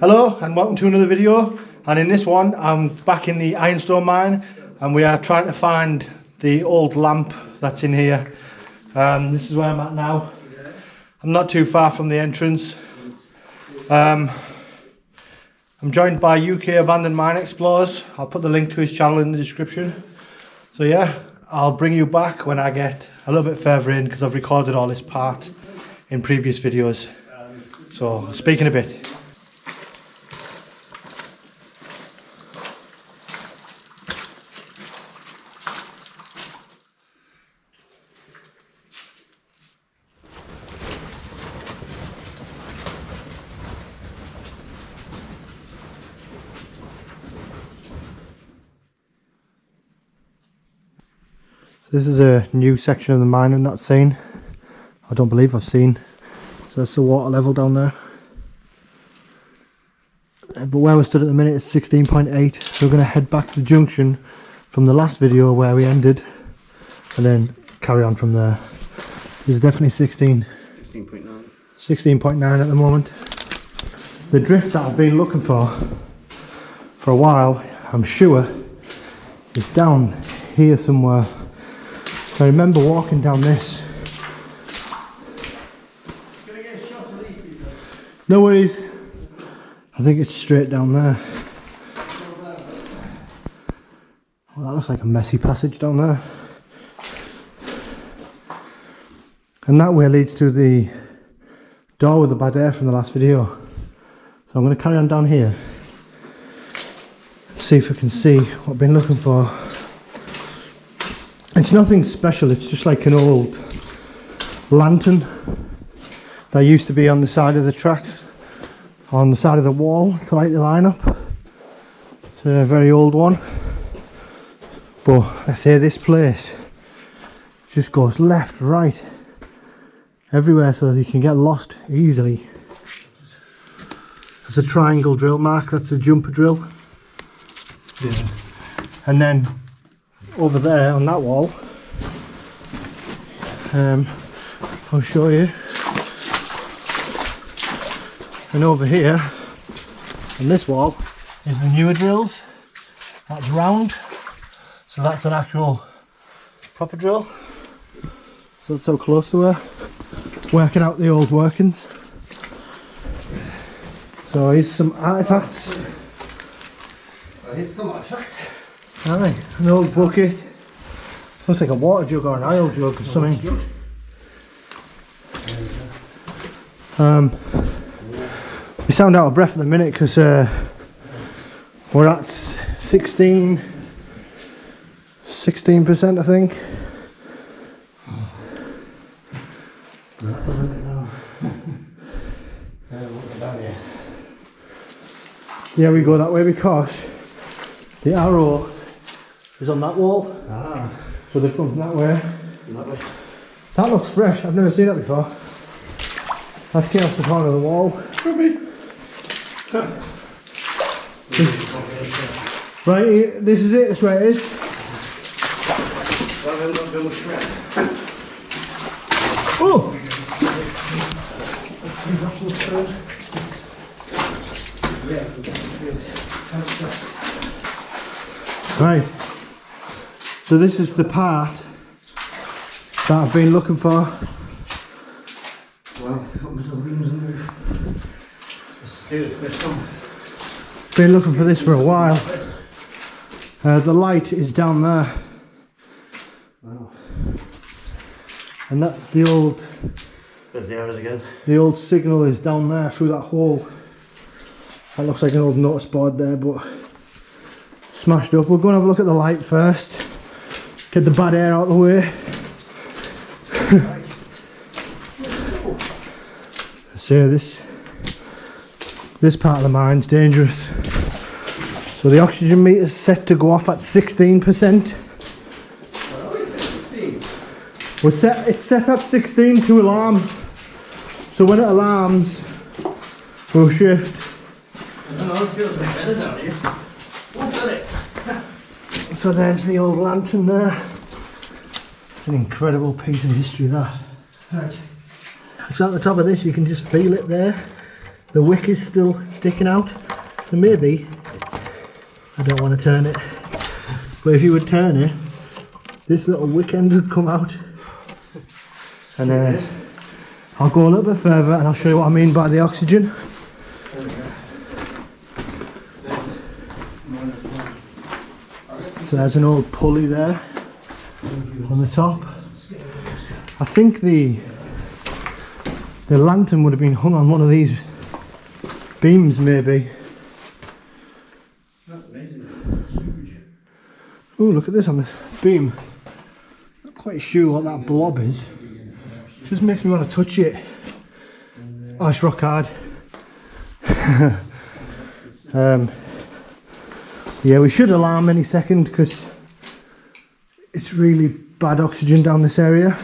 Hello and welcome to another video, and in this one I'm back in the Ironstone mine and we are trying to find the old lamp that's in here. This is where I'm at now. I'm not too far from the entrance. I'm joined by UK Abandoned Mine Explorers. I'll put the link to his channel in the description. So yeah, I'll bring you back when I get a little bit further in because I've recorded all this part in previous videos. So speak in a bit. This is a new section of the mine I've not seen. I don't believe I've seen. So that's the water level down there. But where we stood at the minute is 16.8. So we're going to head back to the junction from the last video where we ended and then carry on from there. It's definitely 16. 16.9. 16.9 at the moment. The drift that I've been looking for a while, I'm sure, is down here somewhere. I remember walking down this. No worries. I think it's straight down there. Well, that looks like a messy passage down there. And that way leads to the door with the bad air from the last video. So I'm going to carry on down here. See if I can see what I've been looking for. It's nothing special, it's just like an old lantern that used to be on the side of the tracks, on the side of the wall to light the line up. It's a very old one, but I say this place just goes left, right, everywhere, so that you can get lost easily. There's a triangle drill mark, that's a jumper drill. Yeah. And then over there on that wall, I'll show you, and over here on this wall is the newer drills. That's round, so that's an actual proper drill. So it's so close to her, working out the old workings. So here's some artifacts. Aye, an old bucket. Looks like a water jug or an oil jug or something. We sound out of breath at the minute because we're at 16% I think. Yeah, we go that way because the arrow is on that wall. So they've come from that way. That looks fresh, I've never seen that before. That's came off the corner of the wall. Right, this is it, that's where it is. Oh! Right, so this is the part that I've been looking for. Well, got metal beams in there. Been looking for this for a while. The light is down there. Wow. And that the old. There's the arrows again. The old signal is down there through that hole. That looks like an old notice board there, but smashed up. We'll go and have a look at the light first. Get the bad air out of the way. So this part of the mine's dangerous. So the oxygen meter is set to go off at 16%. It's set at 16 to alarm. So when it alarms, we'll shift. I don't know, it feels a bit better down here. What's it? So there's the old lantern there. It's an incredible piece of history, that. Right. So at the top of this you can just feel it there. the wick is still sticking out. So maybe, I don't want to turn it, but if you would turn it, this little wick end would come out. And I'll go a little bit further and I'll show you what I mean by the oxygen. So there's an old pulley there on the top. I think the lantern would have been hung on one of these beams maybe. Oh, look at this on this beam. Not quite sure what that blob is. Just makes me want to touch it. Oh, it's rock hard. Yeah, we should alarm any second because it's really bad oxygen down this area.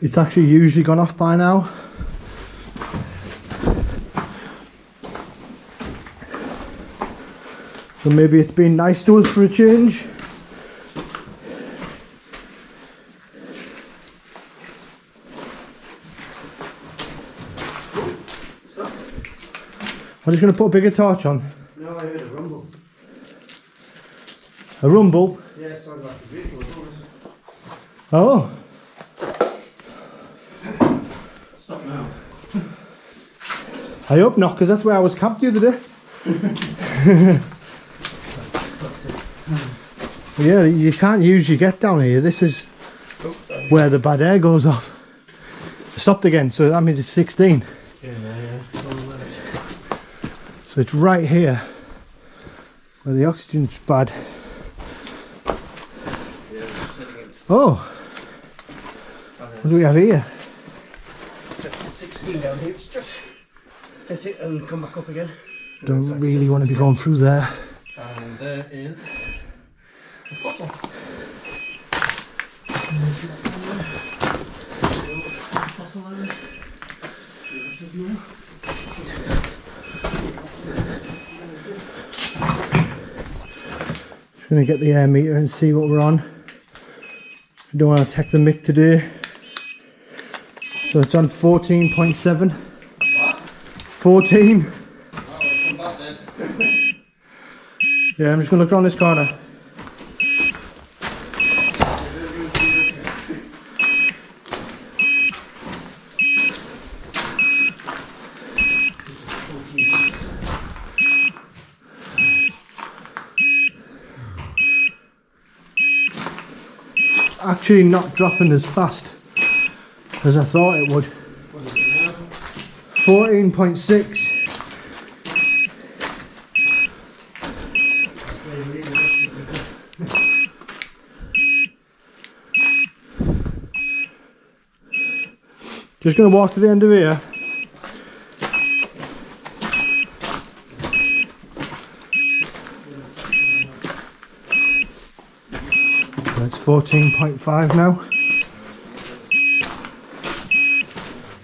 It's actually usually gone off by now. So maybe it's been nice to us for a change. I'm just going to put a bigger torch on. No, I heard a rumble. A rumble? Yeah, it sounded like a vehicle. Oh. Stop now. I hope not, because that's where I was camped the other day. Yeah, you can't usually get down here. This is where the bad air goes off. It stopped again, so that means it's 16. Yeah. So it's right here where the oxygen's bad. Oh, what do we have here? 16 down here. It's just hit it and come back up again. Don't really want to be going through there. And there is a fossil. Just going to get the air meter and see what we're on. I don't want to take the mic today. So it's on 14.7. What? 14. Well, come back then. Yeah, I'm just going to look around this corner. Actually not dropping as fast as I thought it would. 14.6. Just going to walk to the end of here. It's 14.5 now.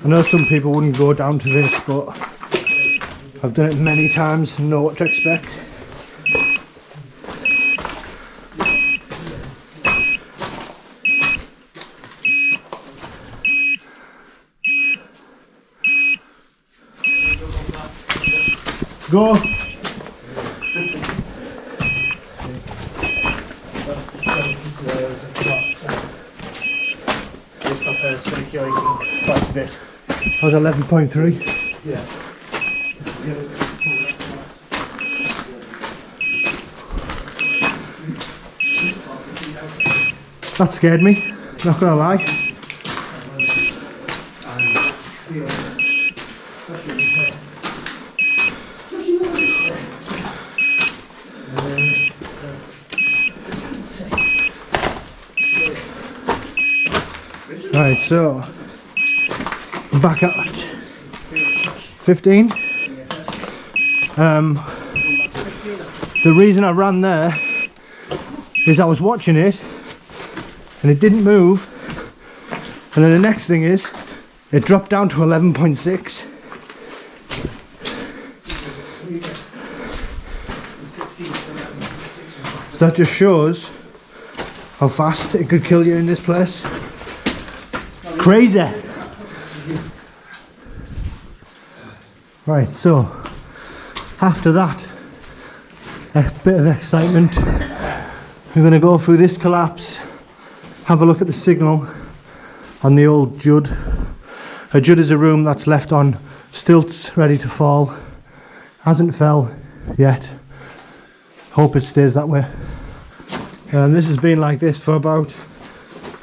I know some people wouldn't go down to this, but I've done it many times and know what to expect. Go! Circulating quite a bit. I was 11.3. Yeah. That scared me, not gonna lie. Right, so I'm back at 15. The reason I ran there is I was watching it and it didn't move, and then the next thing is it dropped down to 11.6. So that just shows how fast it could kill you in this place. Crazy! Right, so after that, a bit of excitement, we're going to go through this collapse, have a look at the signal on the old Judd. A Judd is a room that's left on stilts, ready to fall. Hasn't fell yet. Hope it stays that way. This has been like this for about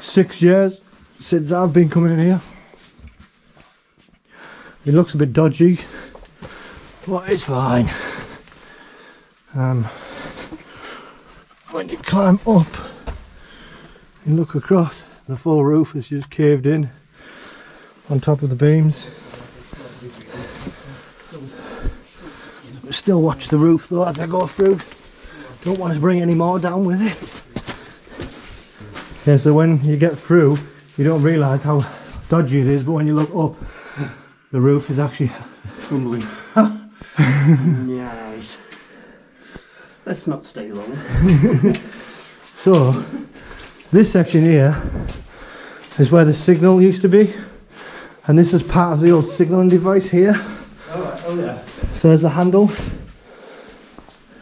6 years since I've been coming in here. It looks a bit dodgy, but it's fine. When you climb up and look across, the full roof is just caved in on top of the beams. Still watch the roof though as I go through. Don't want to bring any more down with it. Yeah, so when you get through, you don't realise how dodgy it is, but when you look up, the roof is actually Crumbling. Nice. Let's not stay long. So, this section here is where the signal used to be, and this is part of the old signalling device here. Alright, oh yeah. So there's the handle,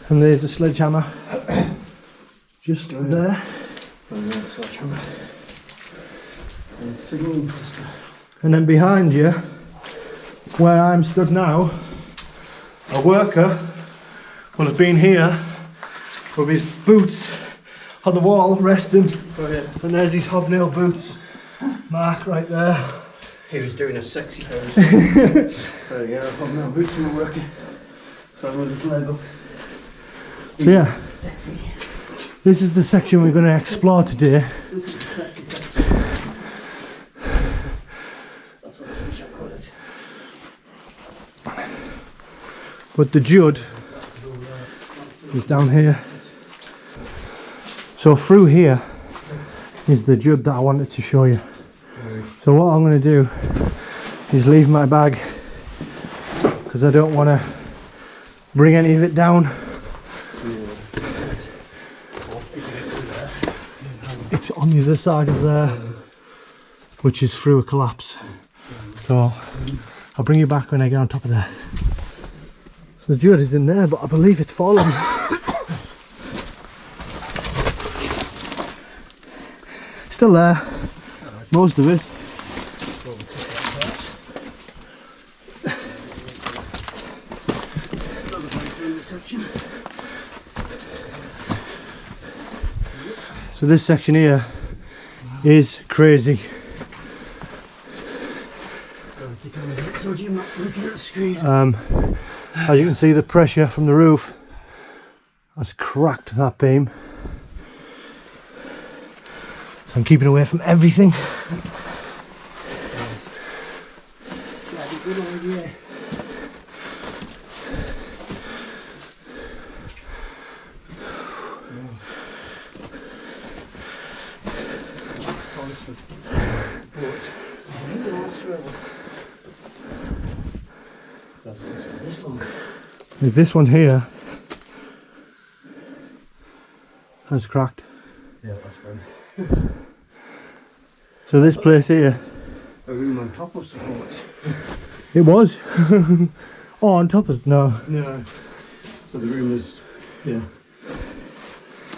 and there's the sledgehammer, just there. And then behind you, where I'm stood now, a worker will have been here with his boots on the wall resting. Oh, yeah. And there's his hobnail boots mark right there. He was doing a sexy pose. There you go, I've now boots in my working. So I'm with his leg up. So yeah, Sexy. this is the section we're going to explore today. This is a sexy section. That's what I wish I call it. But the Judd is down here. So through here is the Judd that I wanted to show you. So what I'm going to do is leave my bag because I don't want to bring any of it down. It's on the other side of there, which is through a collapse. So I'll bring you back when I get on top of there. So the Judd is in there, but I believe it's fallen. Still there, most of it. So this section here is crazy. As you can see, the pressure from the roof has cracked that beam. So I'm keeping away from everything. This one here has cracked. Yeah, that's good. So this place here, A room on top of supports. it was. Oh, on top of, no. No. So the room is, yeah,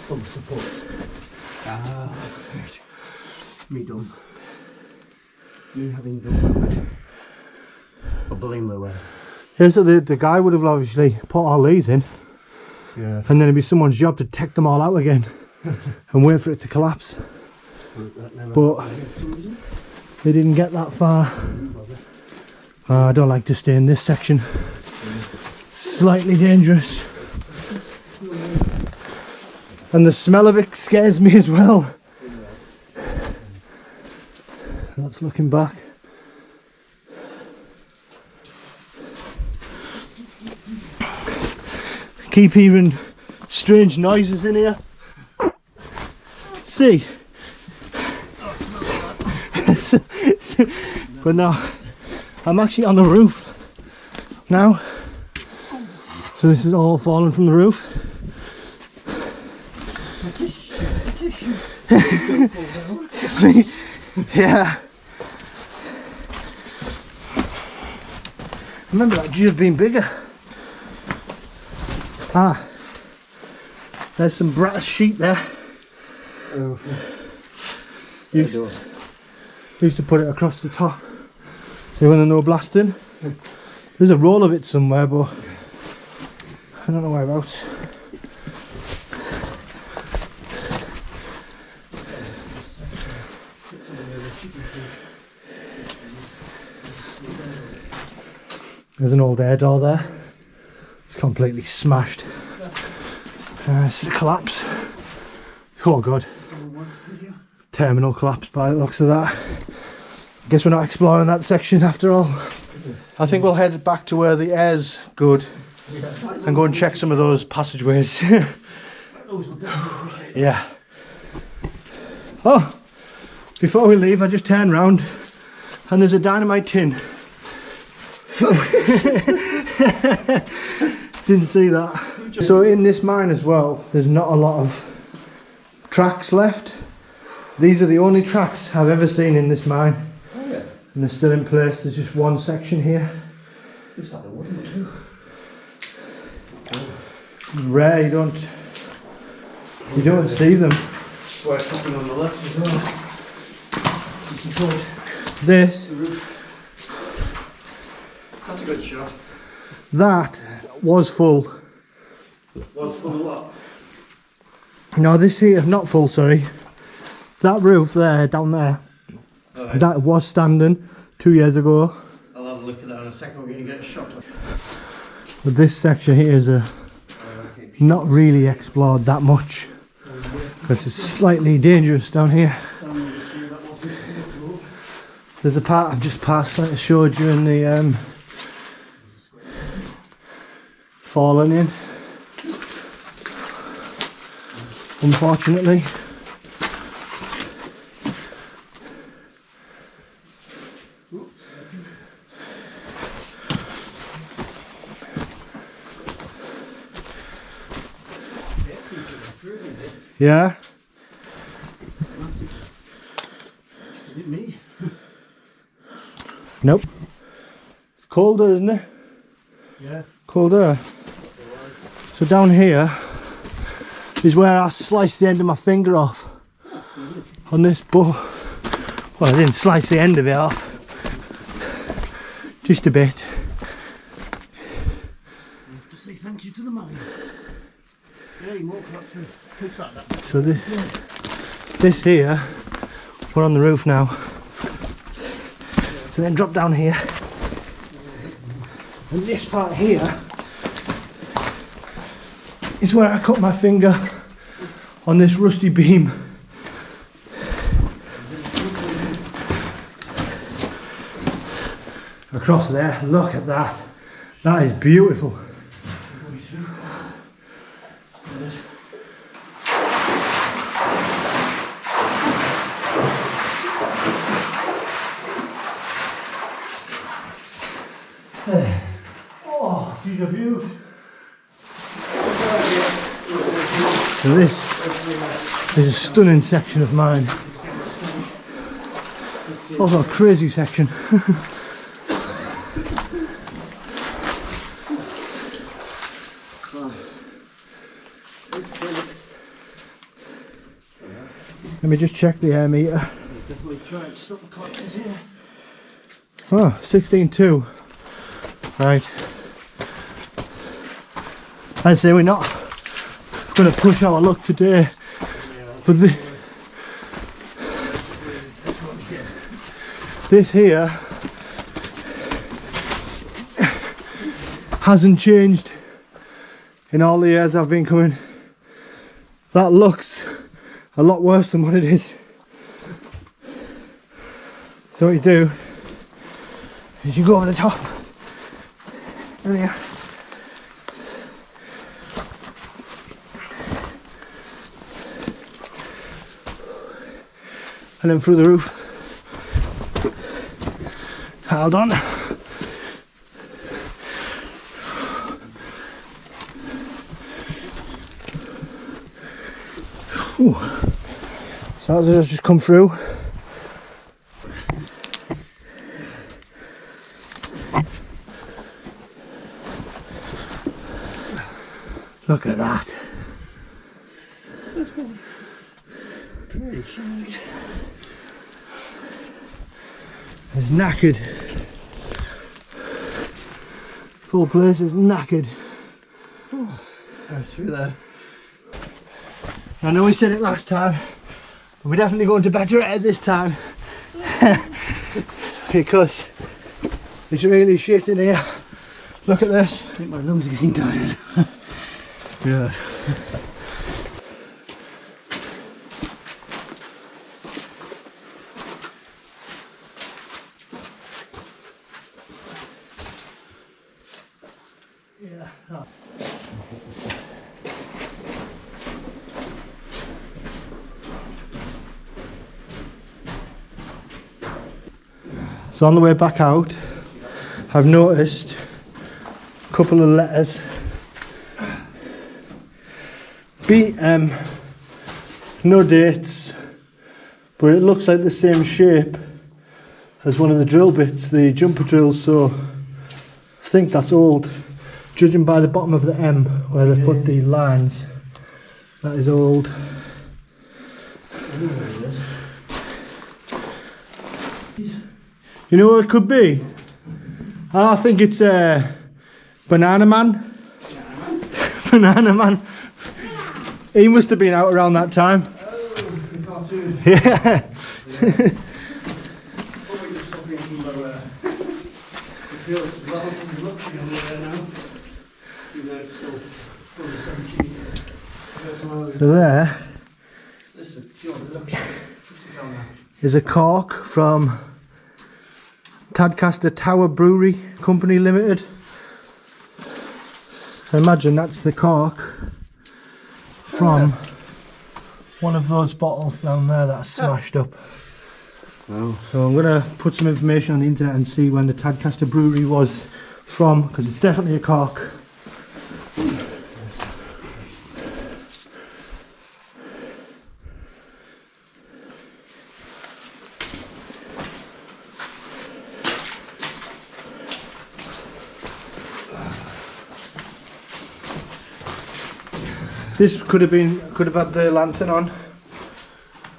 full of supports. Ah, me done. Me having done that. I blame the way. Yeah, so the guy would have obviously put all these in, Yeah. and then it'd be someone's job to take them all out again and wait for it to collapse. But they didn't get that far. I don't like to stay in this section. Slightly dangerous. And the smell of it scares me as well. That's looking back. Keep hearing strange noises in here. See? But no, I'm actually on the roof now. So this is all falling from the roof. Yeah. Remember that deer's been bigger. Ah, there's some brass sheet there. Oh. Used to put it across the top. See when there's no blasting? There's a roll of it somewhere, but I don't know whereabouts. There's an old air door there. It's completely smashed. It's a collapse. Oh god. Terminal collapse by the looks of that. Guess we're not exploring that section after all. I think we'll head back to where the air's good and go and check some of those passageways. Yeah. Oh, before we leave I just turned round and there's a dynamite tin. Didn't see that. So in this mine as well, there's not a lot of tracks left. These are the only tracks I've ever seen in this mine. Oh yeah. And they're still in place. There's just one section here. Looks like the wooden too. Rare, you don't see them. Square topping on the left as well. This, That's a good shot. that was full. What's full of what? No, this here, not full, sorry. That roof there, down there, Alright. that was standing 2 years ago. I'll have a look at that in a second. We're going to get a shot of it. But this section here is not really explored that much. Because it's slightly dangerous down here. There's a part I've just passed like I showed you in the falling in. Unfortunately. Yeah. Is it me? Nope. It's colder, isn't it? Yeah. Colder. So down here is where I sliced the end of my finger off on this bow. Well, I didn't slice the end of it off. Just a bit. I have to say thank you to the mine. Yeah, you won't collapse with. Looks like that. So this here, we're on the roof now. So then drop down here. And this part here is where I cut my finger on this rusty beam. Across there, look at that. That is beautiful. Oh, she's a beaut. So this is a stunning section of mine. Also a crazy section. Let me just check the air meter. Definitely try and stop the collapses here. Oh, 16.2. Right. I say we're not going to push our luck today, but this here hasn't changed in all the years I've been coming. That looks a lot worse than what it is. So what you do is you go over the top. There we are. And then through the roof. Hold on. Ooh. So as it's just come through. Look at that. Pretty shite. It's knackered. Full place is knackered. Oh, right through there. I know we said it last time, but we're definitely going to better it this time. Because it's really shit in here. Look at this. I think my lungs are getting tired. Yeah. Yeah. So on the way back out, I've noticed a couple of letters. BM, no dates, but it looks like the same shape as one of the drill bits, the jumper drills, so I think that's old. Judging by the bottom of the M where they've put the lines, that is old. You know what it could be? I think it's Banana Man. Banana Man. He must have been out around that time. Oh, the cartoon. Yeah. Probably just something from it feels relatively luxury on there now. Even though it's still from the 17th. So there This is pure luxury. What's it on now? is a cork from Tadcaster Tower Brewery Company Limited. So imagine that's the cork from one of those bottles down there that's smashed up. Wow. So I'm going to put some information on the internet and see when the Tadcaster Brewery was from, because it's definitely a cork. This could have had the lantern on.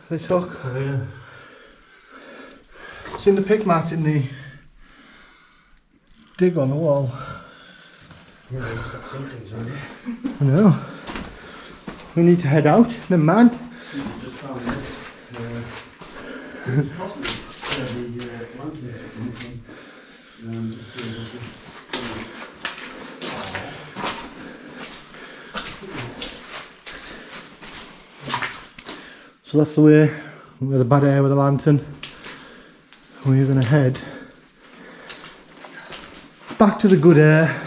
This hook. Oh, yeah. Seen the pick marks in the dig on the wall. Yeah, they just got some things on it. I know. We need to head out. Never mind. You just found this. Possibly the lantern that came from. So that's the way with the bad air with the lantern. We're going to head back to the good air.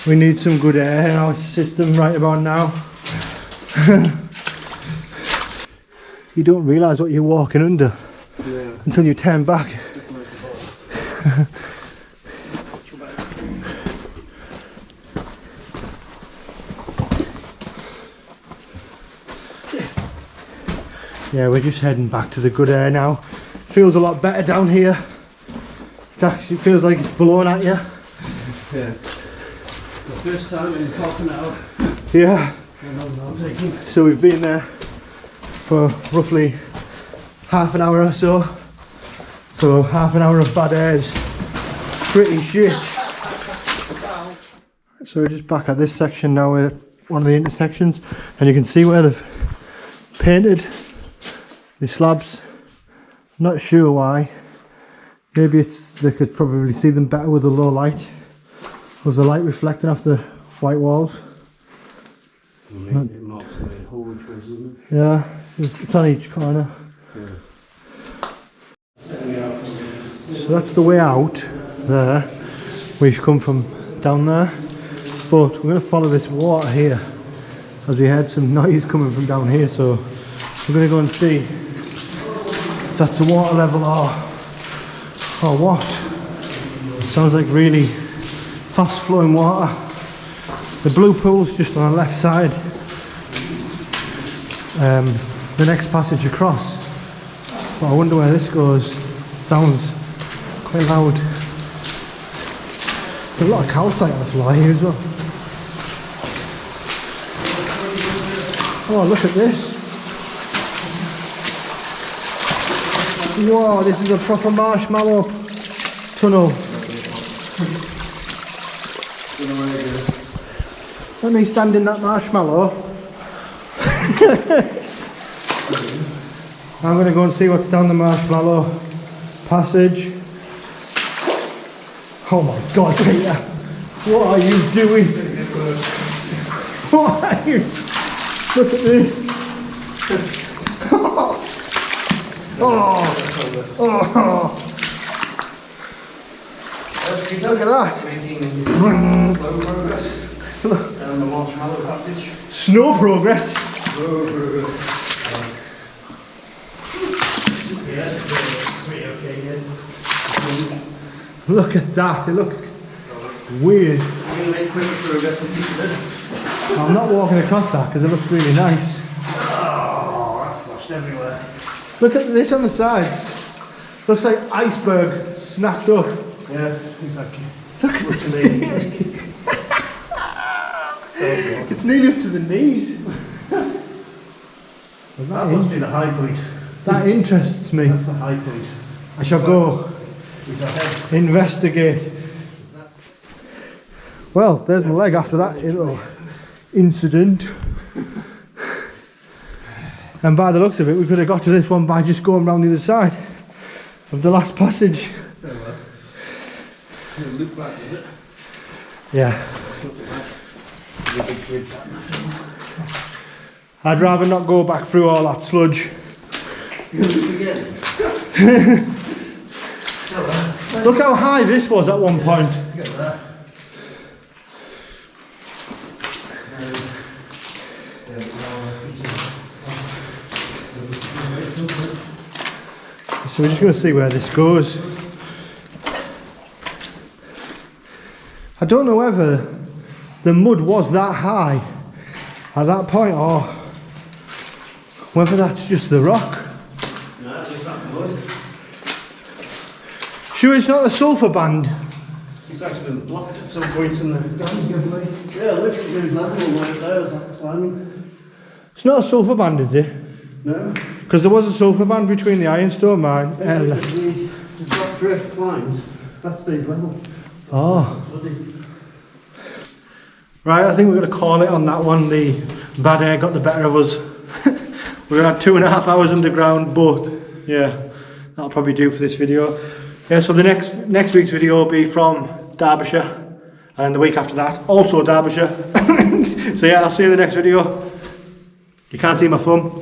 We need some good air in our system right about now. You don't realise what you're walking under until you turn back. Yeah, we're just heading back to the good air now. Feels a lot better down here. It actually feels like it's blowing at you. Yeah. The first time in half an hour. Yeah. I'm taking. So we've been there for roughly half an hour or so. So half an hour of bad air is pretty shit. So we're just back at this section now, at one of the intersections, and you can see where they've painted the slabs. Not sure why. Maybe it's they could probably see them better with the low light, with the light reflecting off the white walls. It marks the whole entrance, isn't it? Yeah, it's on each corner. So that's the way out there. We've come from down there, but we're going to follow this water here, as we heard some noise coming from down here. So we're going to go and see if that's the water level or what. It sounds like really fast flowing water. The blue pool's just on the left side. the next passage across. But I wonder where this goes. Sounds quite loud. There's a lot of calcite on the floor here as well. Oh, look at this. Whoa, this is a proper marshmallow tunnel. Let me stand in that marshmallow. I'm going to go and see what's down the marshmallow passage. Oh my God, Peter! What are you doing? What are you? Look at this! Oh! Look at that! Making slow progress down the marshmallow passage. Snow progress? Slow progress. Yeah, pretty okay, yeah. Look at that, it looks weird. I'm going to make quicker progress with this bit. I'm not walking across that because it looks really nice. Oh, that's splashed everywhere. Look at this on the sides. Looks like iceberg snapped up. Yeah, exactly. Look at this thing. It's nearly up to the knees. That must be the high point. That interests me. That's the high point. I shall go investigate. Well, there's my leg after that little incident. And by the looks of it, we could have got to this one by just going round the other side of the last passage. There we are. Look back, is it? Yeah. Look at that. I'd rather not go back through all that sludge. You look again. Look how high this was at one point. Look at that. So we're just going to see where this goes. I don't know whether the mud was that high at that point or whether that's just the rock. No, it's just that mud. Sure it's not the sulphur band? It's actually been blocked at some point in the dams given me. Yeah, look, there's level right there, it's after climbing. It's not a sulphur band, is it? No? Because there was a sulphur band between the Ironstone mine and... The drop drift climbs, that stays level. Oh. Right, I think we're going to call it on that one. The bad air got the better of us. We're at 2.5 hours underground, but yeah, that'll probably do for this video. Yeah, so the next week's video will be from Derbyshire, and the week after that, also Derbyshire. So yeah, I'll see you in the next video. You can't see my thumb.